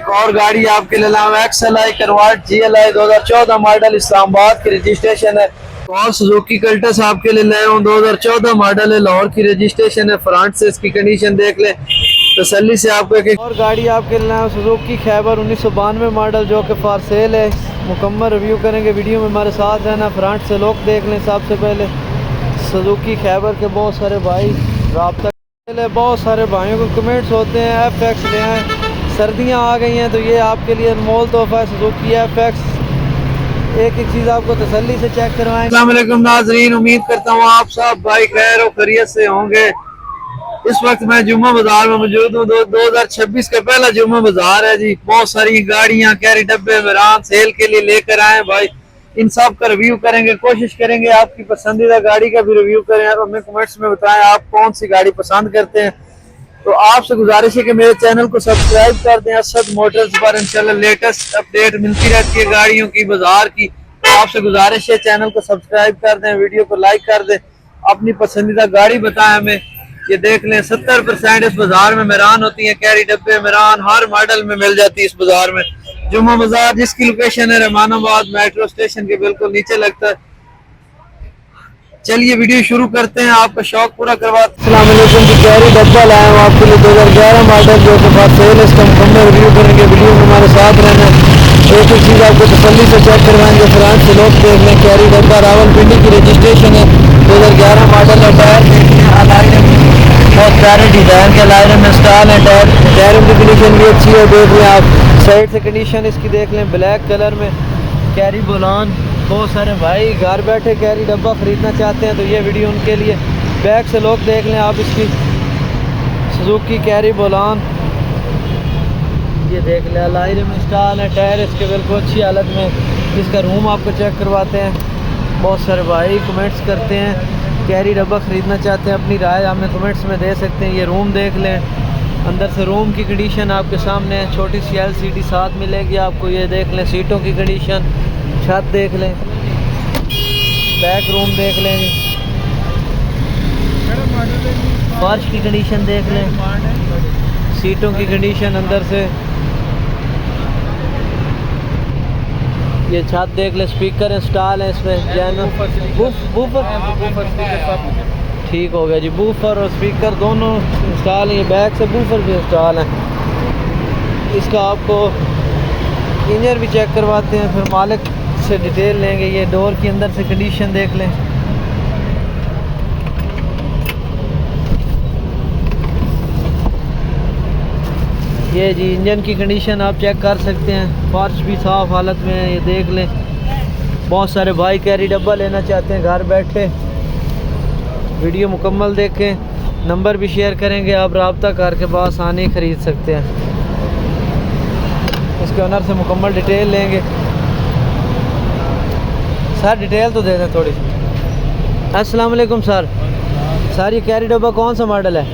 एक और गाड़ी आपके लिए लाऊं, XLI करवाट GLI 2014 मॉडल, इस्लामाबाद की रजिस्ट्रेशन है। और सुजुकी कल्टस आपके लिए लाया हूँ, 2014 मॉडल है, लाहौर की रजिस्ट्रेशन है। फ्रंट से इसकी कंडीशन देख लें तसल्ली से आपको। एक और गाड़ी आपके लिए लाया हूँ, सुजुकी खैबर 1992 मॉडल, जो कि फॉर सेल है। मुकम्मल रिव्यू करेंगे, वीडियो में हमारे साथ रहना। फ्रंट से लुक देख लें। सबसे पहले सुजुकी खैबर के बहुत सारे भाई राब्ता, बहुत सारे भाइयों को कमेंट्स होते हैं FX ले आए, सर्दियां आ गई हैं तो ये आपके लिए अनमोल तोहफा है सुजुकी FX। एक एक चीज़ आपको तसल्ली से चेक करवाएंगे। अस्सलाम वालेकुम नाज़रीन, उम्मीद करता हूँ आप सब भाई खैर और खैरियत से होंगे। इस वक्त मैं जुम्मा बाजार में मौजूद हूँ। 2026 का पहला जुम्मा बाजार है जी। बहुत सारी गाड़ियाँ कैरी डब्बे मेरान सेल के लिए लेकर आए भाई। इन सब का रिव्यू करेंगे, कोशिश करेंगे आपकी पसंदीदा गाड़ी का भी रिव्यू करें। और हमें कमेंट्स में बताएं आप कौन सी गाड़ी पसंद करते हैं। तो आपसे गुजारिश है कि मेरे चैनल को सब्सक्राइब कर दें। असद मोटर्स पर इंशाल्लाह लेटेस्ट अपडेट मिलती रहती है गाड़ियों की, बाजार की। तो आपसे गुजारिश है चैनल को सब्सक्राइब कर दें, वीडियो को लाइक कर दें, अपनी पसंदीदा गाड़ी बताएं हमें। ये देख लें 70% इस बाजार में मेरान होती है, कैरी डब्बे मेरान हर मॉडल में मिल जाती है इस बाजार में। जुम्मा बाजार जिसकी लोकेशन है रहमानाबाद मेट्रो स्टेशन के बिल्कुल नीचे लगता है। चलिए वीडियो शुरू करते हैं, आपका शौक पूरा करवाते हैं। अस्सलाम वालेकुम जी, कैरी डब्बा लाया हूँ आपके लिए 2011 मॉडल, जो कि फॉर सेल है। इसका मुकम्मल रिव्यू करेंगे, वीडियो में हमारे साथ रहना। एक एक चीज़ आपको तसल्ली से चेक करवाएंगे। फ्रंट से लोग देख लें, कैरी डब्बा रावलपिंडी की रजिस्ट्रेशन है, 2011 मॉडल है। टायर बहुत प्यारे डिज़ाइन के लाइन में स्टाइल है। टायरों की कंडीशन भी अच्छी है, देख लें आप। साइड से कंडीशन इसकी देख लें, ब्लैक कलर में कैरी बोलान। बहुत सारे भाई घर बैठे कैरी डब्बा ख़रीदना चाहते हैं तो ये वीडियो उनके लिए। बैक से लोग देख लें आप इसकी सुजुकी कैरी बोलान, ये देख लें लाइन में स्टाइल है। टायर इसके बिल्कुल अच्छी हालत में। इसका रूम आपको चेक करवाते हैं। बहुत सारे भाई कमेंट्स करते हैं कैरी डब्बा ख़रीदना चाहते हैं, अपनी राय हमें कमेंट्स में दे सकते हैं। ये रूम देख लें, अंदर से रूम की कंडीशन आपके सामने है। छोटी सी LCD साथ मिलेगी आपको। ये देख लें सीटों की कंडीशन, छत देख लें, बैक रूम देख लें जी, फर्श की कंडीशन देख लें, सीटों की कंडीशन अंदर से, ये छत देख ले। स्पीकर इंस्टॉल है इसमें, बूफर ठीक हो गया जी। बूफर और स्पीकर दोनों इंस्टॉल है। बैक से बूफर भी इंस्टॉल है। इसका आपको इंजन भी चेक करवाते हैं, फिर मालिक से डिटेल लेंगे। ये डोर की अंदर से कंडीशन देख लें, ये जी इंजन की कंडीशन आप चेक कर सकते हैं। फर्श भी साफ़ हालत में है, ये देख लें। बहुत सारे भाई कैरी डब्बा लेना चाहते हैं घर बैठे। वीडियो मुकम्मल देखें, नंबर भी शेयर करेंगे, आप राब्ता करके पास आने ख़रीद सकते हैं। इसके ओनर से मुकम्मल डिटेल लेंगे। सर डिटेल तो दे दें थोड़ी सी। अस्सलाम वालेकुम सर। सर ये कैरी डब्बा कौन सा मॉडल है?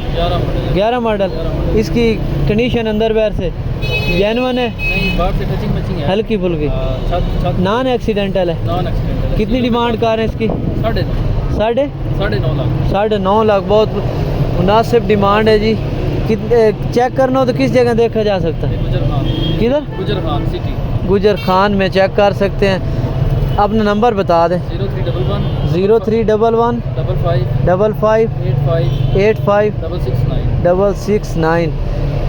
11 मॉडल। इसकी कंडीशन अंदर बाहर से जेन्युइन है? नहीं, बाहर से टचिंग मचिंग है, हल्की फुल्की, नॉन एक्सीडेंटल है। Non accidental. कितनी डिमांड कर रहे हैं इसकी? 9.5 लाख। 9.5 लाख बहुत मुनासिब डिमांड है जी। कितने चेक करना हो तो किस जगह देखा जा सकता है? गुजर खान। किधर? गुजर खान सिटी, गुजर खान में चेक कर सकते हैं। अपना नंबर बता दें। 0311 55 85 669।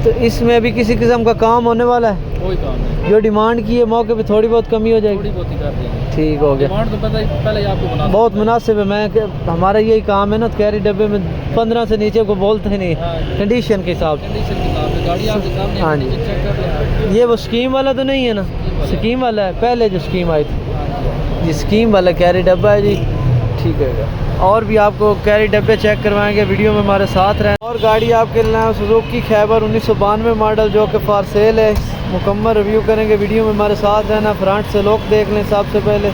तो इसमें भी किसी किस्म का काम होने वाला है? कोई काम नहीं, जो डिमांड की है मौके पे थोड़ी बहुत कमी हो जाएगी? थोड़ी बहुत ही कर देंगे। ठीक हो गया। डिमांड तो पहले ही आपको मुनासिब बहुत मुनासिब है। मैं हमारा यही काम है ना, कैरी डब्बे में 15 से नीचे को बोलते हैं नहीं। हाँ, कंडीशन के हिसाब से। कंडीशन के हिसाब से गाड़ी आपके सामने। हाँ जी। चेक कर लें। ये वो स्कीम वाला तो नहीं है ना? स्कीम वाला है, पहले जो स्कीम आई थी जी, स्कीम वाला कैरी डब्बा है जी। ठीक है, और भी आपको कैरी डब्बे चेक करवाएंगे, वीडियो में हमारे साथ रहें। और गाड़ी आपके लिए सुजुकी खैबर 1992 मॉडल, जो कि फॉर सेल है। मुकम्मल रिव्यू करेंगे, वीडियो में हमारे साथ रहना। फ्रंट से लुक देख लें। सबसे पहले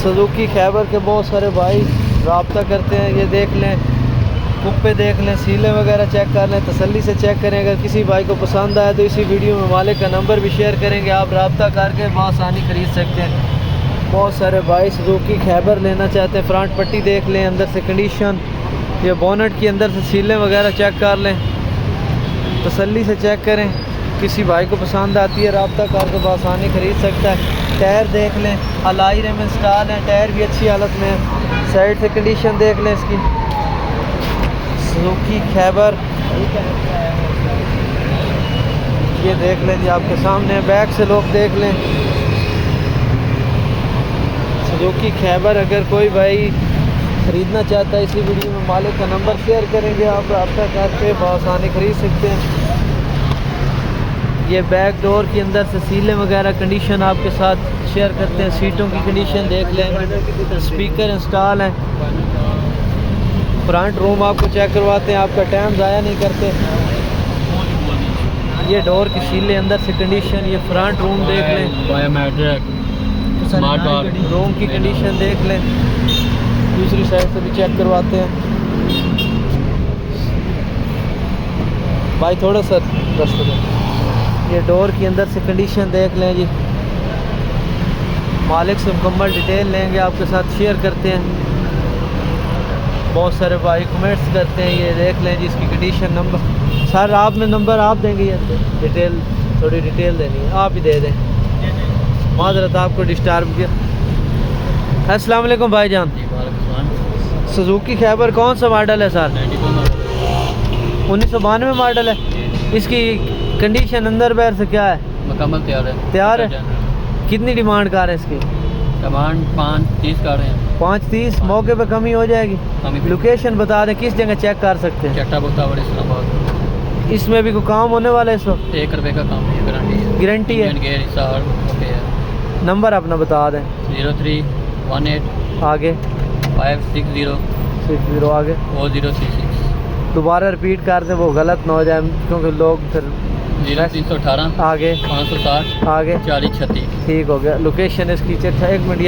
सुजुकी खैबर के बहुत सारे भाई राब्ता करते हैं, ये देख लें। कुप्पे देख लें, सीलें वगैरह चेक कर लें, तसल्ली से चेक करें। अगर किसी भाई को पसंद आए तो इसी वीडियो में मालिक का नंबर भी शेयर करेंगे, आप राब्ता करके बासानी ख़रीद सकते हैं। बहुत सारे भाई सुजुकी खैबर लेना चाहते हैं। फ्रंट पट्टी देख लें, अंदर से कंडीशन, ये बोनट की अंदर से सीलें वगैरह चेक कर लें, तसल्ली से चेक करें। किसी भाई को पसंद आती है रब्ता करके बआसानी खरीद सकता है। टायर देख लें, अलाई में इंस्टॉल है, टायर भी अच्छी हालत में है। साइड से कंडीशन देख लें इसकी। सुजुकी खैबर ये देख लें जी आपके सामने। बैक से लोग देख लें सुजुकी खैबर। अगर कोई भाई ख़रीदना चाहता है इसी वीडियो में मालिक का नंबर शेयर करेंगे, आप रब्ता करके बआसानी खरीद सकते हैं। ये बैक डोर के अंदर से सीलें वगैरह कंडीशन आपके साथ शेयर करते हैं। सीटों की कंडीशन देख लें, स्पीकर इंस्टॉल है। फ्रंट रूम आपको चेक करवाते हैं, आपका टाइम ज़ाया नहीं करते। ये डोर की सीलें अंदर से कंडीशन। ये फ्रंट रूम देख लें, बायोमेट्रिक स्मार्ट बार रूम की कंडीशन देख लें। दूसरी साइड से भी चेक करवाते हैं भाई, थोड़ा सा रास्ते में। ये डोर की अंदर से कंडीशन देख लें जी। मालिक से मुकम्मल डिटेल लेंगे, आपके साथ शेयर करते हैं। बहुत सारे भाई कमेंट्स करते हैं, ये देख लें जी इसकी कंडीशन। नंबर सर आपने नंबर आप देंगे या डिटेल, थोड़ी डिटेल देनी है, आप ही दे दें। माजरत आपको डिस्टर्ब किया। अस्सलाम वालेकुम भाईजान। सुजुकी खैबर कौन सा मॉडल है सर? 1992 मॉडल है। इसकी कंडीशन अंदर बाहर से क्या है? मुकम्मल तैयार है। तैयार है। कितनी डिमांड कर रहे हैं इसकी? डिमांड 530 कर रहे हैं। 530 मौके पे कमी हो जाएगी। लोकेशन बता दें, किस जगह चेक कर सकते हैं? चट्टा बुतावर इस्लामाबाद। इसमें भी कोई काम होने वाला है इस वक्त? 1 रुपये का काम है, गारंटी है। गारंटी है। गेयर हिसाब ओके है। नंबर अपना बता दें। 0318 आगे 560 60 आगे 4036। दोबारा रिपीट कर दें, वो गलत ना हो जाए, क्योंकि लोग फिर 0318 आगे 560 आगे 4036। ठीक हो गया। लोकेशन इसकी चेक। 1 मिनट।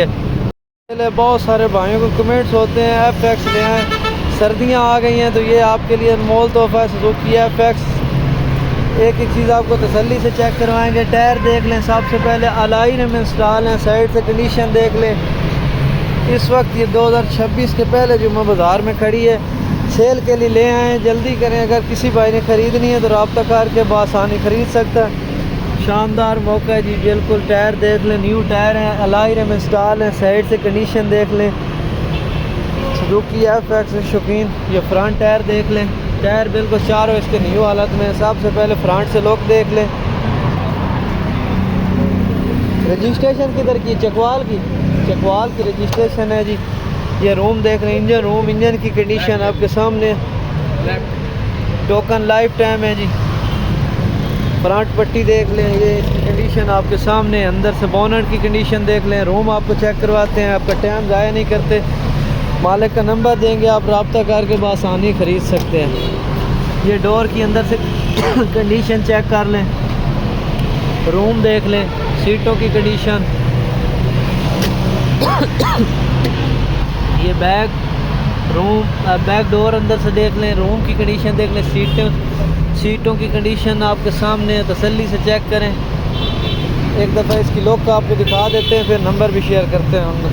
ये बहुत सारे भाइयों को कमेंट्स होते हैं FX ले आए, सर्दियाँ आ गई हैं तो ये आपके लिए अनमोल तोहफा है सुजुकी FX। एक एक चीज़ आपको तसल्ली से चेक करवाएंगे। टायर देख लें, सबसे पहले अलाई में इंस्टॉल हैं। साइड से कंडीशन देख लें। इस वक्त ये 2026 के पहले जुम्मा बाज़ार में खड़ी है, सेल के लिए ले आए। जल्दी करें, अगर किसी भाई ने ख़रीदनी है तो रब्ता करके बआसानी ख़रीद सकता है। शानदार मौका है जी, बिल्कुल। टायर देख लें, न्यू टायर हैं, अलाई में इंस्टॉल हैं। साइड से कंडीशन देख लें। सुजुकी FX शौकीन। ये फ्रंट टायर देख लें, टायर बिल्कुल चारों इसके न्यू हालत में। सबसे पहले फ्रंट से लुक देख लें। रजिस्ट्रेशन किधर की? चकवाल की। चकवाल की रजिस्ट्रेशन है जी। ये रूम देख लें, इंजन रूम। इंजन की कंडीशन आपके सामने। टोकन लाइफ टाइम है जी। फ्रंट पट्टी देख लें, ये इसकी कंडीशन आपके सामने। अंदर से बोनट की कंडीशन देख लें। रूम आपको चेक करवाते हैं, आपका टाइम ज़ाया नहीं करते। मालिक का नंबर देंगे, आप रब्ता करके बआसानी ख़रीद सकते हैं। ये डोर की अंदर से कंडीशन चेक कर लें। रूम देख लें, सीटों की कंडीशन। ये बैक डोर अंदर से देख लें। रूम की कंडीशन देख लें। सीटों की कंडीशन आपके सामने है, तसल्ली से चेक करें। एक दफ़ा इसकी लुक आपको दिखा देते हैं, फिर नंबर भी शेयर करते हैं हम लोग।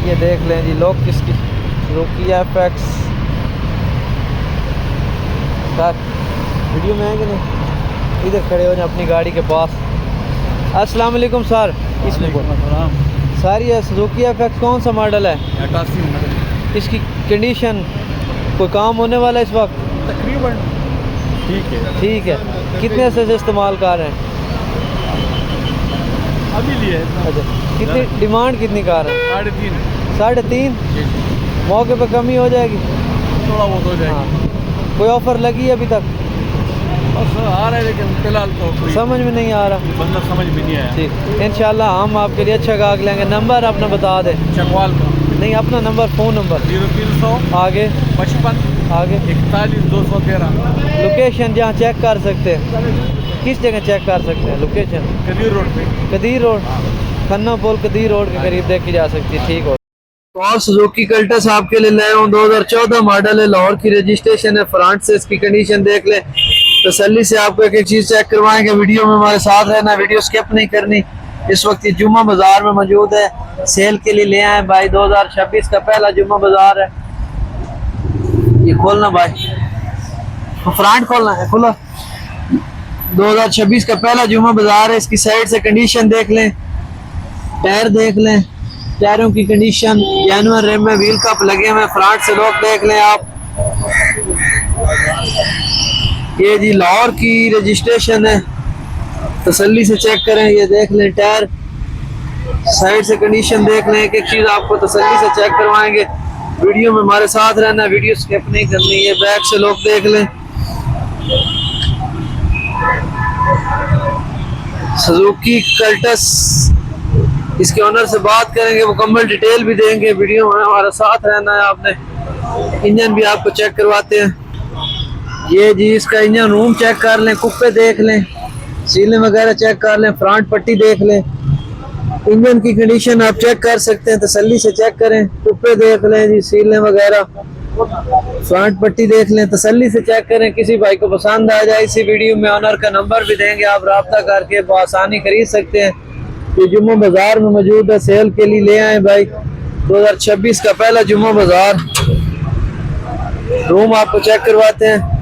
ये देख लें जी लुक किसकी, सुजुकी FX। सर वीडियो में है कि नहीं? इधर खड़े हो जाए अपनी गाड़ी के पास। अस्सलाम वालेकुम सर। इसमें सर ये सुजुकी FX कौन सा मॉडल है? 88 मॉडल। इसकी कंडीशन कोई काम होने वाला है इस वक्त? तकरीबन ठीक है। कितने से इस्तेमाल कर रहे हैं अभी लिए? अच्छा, कितनी डिमांड कितनी कर रहे हैं? 3.5। 3.5 मौके पे कमी हो जाएगी? थोड़ा बहुत हो जाएगी। हाँ। कोई ऑफर लगी अभी तक? बस आ रहा है, लेकिन फिलहाल तो कोई समझ में नहीं आ रहा। बंदा समझ में नहीं आया। ठीक, इंशाल्लाह हम आपके लिए अच्छा गाहक लेंगे। नंबर अपना बता दें। चकवाल का नहीं, अपना नंबर, फ़ोन नंबर। 0300 आगे 55 आगे 41 213। लोकेशन जहाँ चेक कर सकते हैं, किस जगह चेक कर सकते हैं लोकेशन? कदीर रोड पे। कदीर रोड, खन्ना पोल कदीर रोड के करीब देखी जा सकती है। ठीक हो। और सुजुकी कल्टस आपके लिए लाए हूँ। 2014 मॉडल है, लाहौर की रजिस्ट्रेशन है। फ्रंट से इसकी कंडीशन देख लें, तसल्ली से आपको एक एक चीज़ चेक करवाएंगे। वीडियो में हमारे साथ रहना, वीडियो स्किप नहीं करनी। इस वक्त ये जुम्मा बाजार में मौजूद है, सेल के लिए ले आए भाई। 2026 का पहला जुम्मा बाजार है। ये खोलना भाई, फ्रंट खोलना है, खुला। 2026 का पहला जुमा बाजार है। इसकी साइड से कंडीशन देख लें, टायर देख लें, टायरों की कंडीशन जेन्युइन रिम में व्हील कप लगे हुए, फ्रंट से लॉक देख लें आप। ये जी लाहौर की रजिस्ट्रेशन है, तसल्ली से चेक करें। ये देख लें टायर, साइड से कंडीशन देख लें, एक एक चीज आपको तसल्ली से चेक करवाएंगे। वीडियो में हमारे साथ रहना, वीडियो स्किप नहीं करनी है। बैक से लॉक देख लें, सुजुकी कल्टस, इसके ओनर से बात करेंगे, मुकम्मल डिटेल भी देंगे। वीडियो में हमारे साथ रहना है आपने। इंजन भी आपको चेक करवाते हैं। ये जी इसका इंजन रूम चेक कर लें, कुप्पे देख लें, सीलें वगैरह चेक कर लें, फ्रंट पट्टी देख लें। इंजन की कंडीशन आप चेक कर सकते हैं, तसल्ली से चेक करें। कुप्पे देख लें जी, सीलें वगैरह, फ्रंट पट्टी देख लें, तसल्ली से चेक करें। किसी भाई को पसंद आ जाए, इसी वीडियो में ऑनर का नंबर भी देंगे, आप राब्ता करके बआसानी खरीद सकते हैं। ये जुम्मा बाजार में मौजूद है, सेल के लिए ले आए भाई। 2026 का पहला जुम्मा बाजार। रूम आपको चेक करवाते हैं।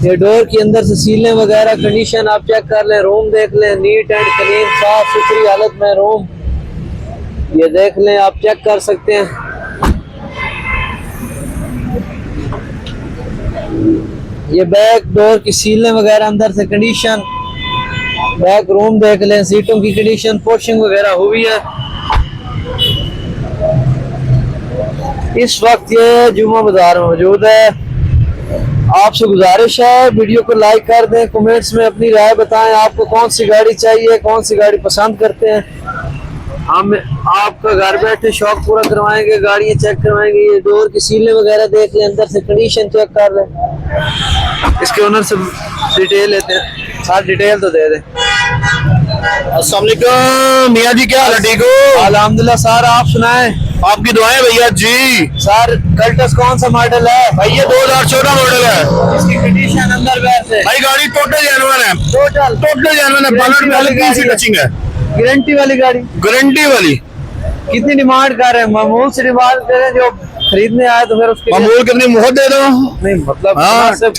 ये डोर के अंदर से सीलें वगैरह कंडीशन आप चेक कर लें। रूम देख लें, नीट एंड क्लीन, साफ सुथरी हालत में रूम ये देख लें, आप चेक कर सकते हैं। ये बैक डोर की सीलें वगैरह अंदर से कंडीशन, बैक रूम देख लें, सीटों की कंडीशन, पोशिंग वगैरह हुई है। इस वक्त ये जुम्मा बाजार में मौजूद है। आपसे गुजारिश है वीडियो को लाइक कर दें, कमेंट्स में अपनी राय बताएं, आपको कौन सी गाड़ी चाहिए, कौन सी गाड़ी पसंद करते हैं। हम आपका घर बैठे शौक पूरा करवाएंगे, गाड़ियाँ चेक करवाएंगे। ये डोर की सीलें वगैरह देख लें, अंदर से कंडीशन चेक कर लें। इसके ओनर से डिटेल लेते हैं, साथ डिटेल तो दे दें। अस्सलाम वालेकुम मियां जी, क्या हाल है? ठीक हो? अल्हम्दुलिल्लाह सर, आप सुनाएं। आपकी दुआएं भैया जी। सर कल्टस कौन सा मॉडल है? भाई ये 2014 मॉडल है। इसकी कंडीशन अंदर बैठ से भाई गाड़ी टोटल जेन्युइन है, टोटल जेन्युइन है। बानट में हल्की सी टचिंग है। गारंटी वाली गाड़ी। गारंटी वाली। कितनी डिमांड कर रहे हैं? मामूल से डिमांड कर रहे हैं, जो खरीदने आए तो फिर उसके लिए- मामूल कितनी मुहर दे दो? नहीं मतलब हाँ, सिर्फ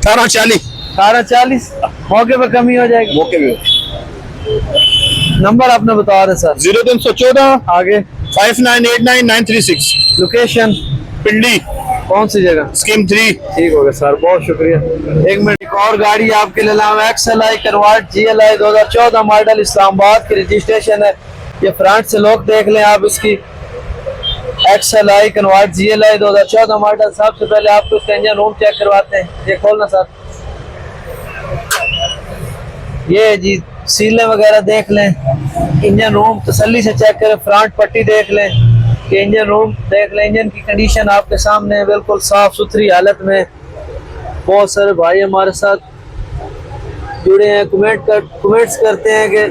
1840 मौके पे कमी हो जाएगी। मौके पे। नंबर आपने बता दें सर। 0314 आगे 5989936 लोकेशन पिंडी, कौन सी जगह? स्कीम 3। ठीक हो गया सर, बहुत शुक्रिया। एक मिनट, एक और गाड़ी आपके लिए लाऊं, XLI convert GLI 2014 model, Islamabad की रजिस्ट्रेशन है। ये फ्रंट से लॉक देख लें आप इसकी। XLI convert GLI 2014 model. सबसे पहले आपको इसका इंजन रूम चेक करवाते हैं। ये खोलना सर। ये जी सीलें वगैरह देख लें, इंजन रूम तसल्ली से चेक करें, फ्रंट पट्टी देख लें, कि इंजन रूम देख लें। इंजन की कंडीशन आपके सामने है, बिल्कुल साफ सुथरी हालत में। बहुत सारे भाई हमारे साथ जुड़े हैं, कमेंट्स करते हैं कि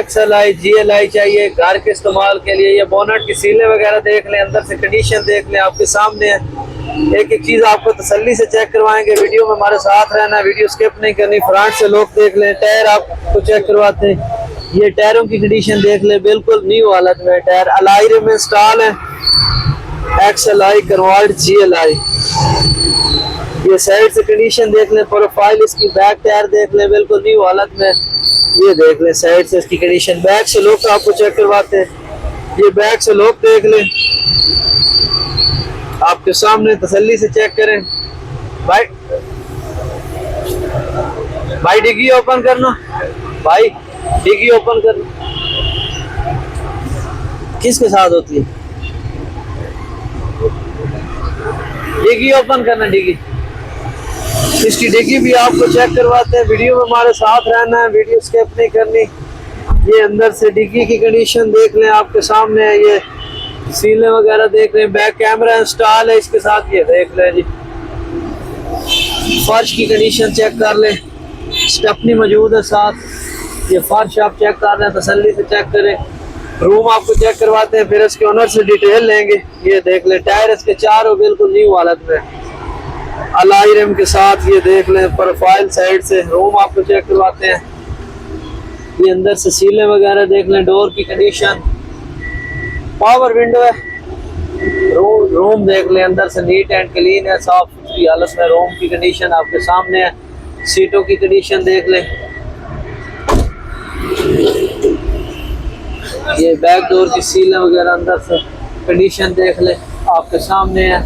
XLI GLI चाहिए घर के इस्तेमाल के लिए। ये बोनट की सीलें वगैरह देख लें, अंदर से कंडीशन देख लें, आपके सामने है। एक एक चीज आपको तसल्ली से चेक करवाएंगे। वीडियो में हमारे साथ रहना, वीडियो स्किप नहीं करनी। फ्रंट से लॉक देख लें, टायर आपको चेक करवाते हैं। ये टायरों की कंडीशन देख लें, बिल्कुल न्यू हालत में टायर, अलाई रिम इंस्टॉल है। XLI convert GLI। ये साइड से कंडीशन देख लें, प्रोफाइल इसकी, बैक टायर देख लें, बिल्कुल न्यू हालत में। ये देख लें साइड से इसकी कंडीशन। बैक से लॉक आपको चेक करवाते हैं। ये बैक से लॉक देख लें, आपके सामने तसल्ली से चेक करें। भाई डिग्गी ओपन करना, भाई डिग्गी ओपन करना। किसके साथ होती है? डिग्गी ओपन करना, डिग्गी। इसकी डिग्गी भी आपको चेक करवाते हैं। वीडियो में हमारे साथ रहना है, वीडियो स्किप नहीं करनी। ये अंदर से डिग्गी की कंडीशन देख लें, आपके सामने है। ये सीलें वगैरह देख लें, बैक कैमरा इंस्टॉल है इसके साथ। ये देख लें जी, फर्श की कंडीशन चेक कर लें, स्टेपनी मौजूद है साथ। ये फर्श आप चेक कर लें, तसल्ली से चेक करें। रूम आपको चेक करवाते हैं, फिर इसके ओनर से डिटेल लेंगे। ये देख लें, टायर इसके चारों बिल्कुल न्यू हालत में, अलाई रिम के साथ। ये देख लें, प्रोफाइल साइड से रूम आपको चेक करवाते हैं। ये अंदर से सीलें वगैरह देख लें, डोर की कंडीशन, पावर विंडो है, रूम देख ले, अंदर से नीट एंड क्लीन है, साफ सुथरी हालत में। रूम की कंडीशन आपके सामने है। सीटों की कंडीशन देख ले। ये बैक डोर की सीलें वगैरह अंदर से कंडीशन देख ले, आपके सामने है।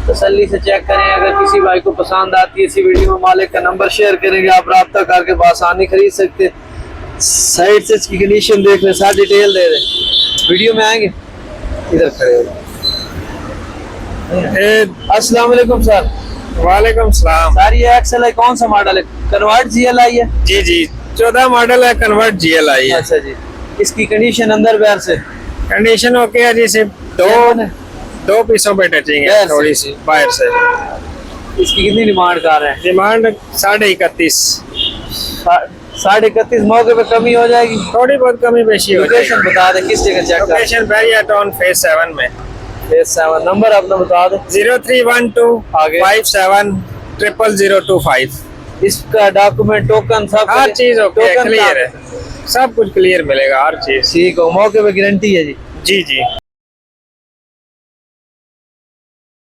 तसल्ली से चेक करें। अगर किसी भाई को पसंद आती है इसी वीडियो में मालिक का नंबर शेयर करेंगे, आप रब्ता करके बासानी खरीद सकते हैं। साइड से इसकी कंडीशन देख ले, सारी डिटेल दे रहे। वीडियो में आएंगे, इधर खड़े हो। अस्सलाम वालेकुम सर। वालेकुम सलाम। सर ये XLI कौन सा मॉडल है? कन्वर्ट GLI है? जी जी 14 मॉडल है, कन्वर्ट GLI है। अच्छा जी। इसकी कंडीशन अंदर बाहर से कंडीशन ओके है जी, सिर्फ दो पीसों पे टचिंग है, बाहर से? थोड़ी सी बाहर से। इसकी कितनी डिमांड कर रहे हैं? डिमांड 31.5। 31.5 मौके पे कमी हो जाएगी? थोड़ी बहुत कमी पेशी हो लोकेशन जाएगी। बता दें किस जगह चेक कर? लोकेशन बैरिया टाउन फेज 7 में। फेज 7। नंबर अपना बता दें। 0312 आगे? 57 00025। इसका डॉक्यूमेंट टोकन सब हर चीज ओके टोकन क्लियर है, सब कुछ क्लियर मिलेगा, हर चीज। ठीक हो, मौके पे गारंटी है जी? जी जी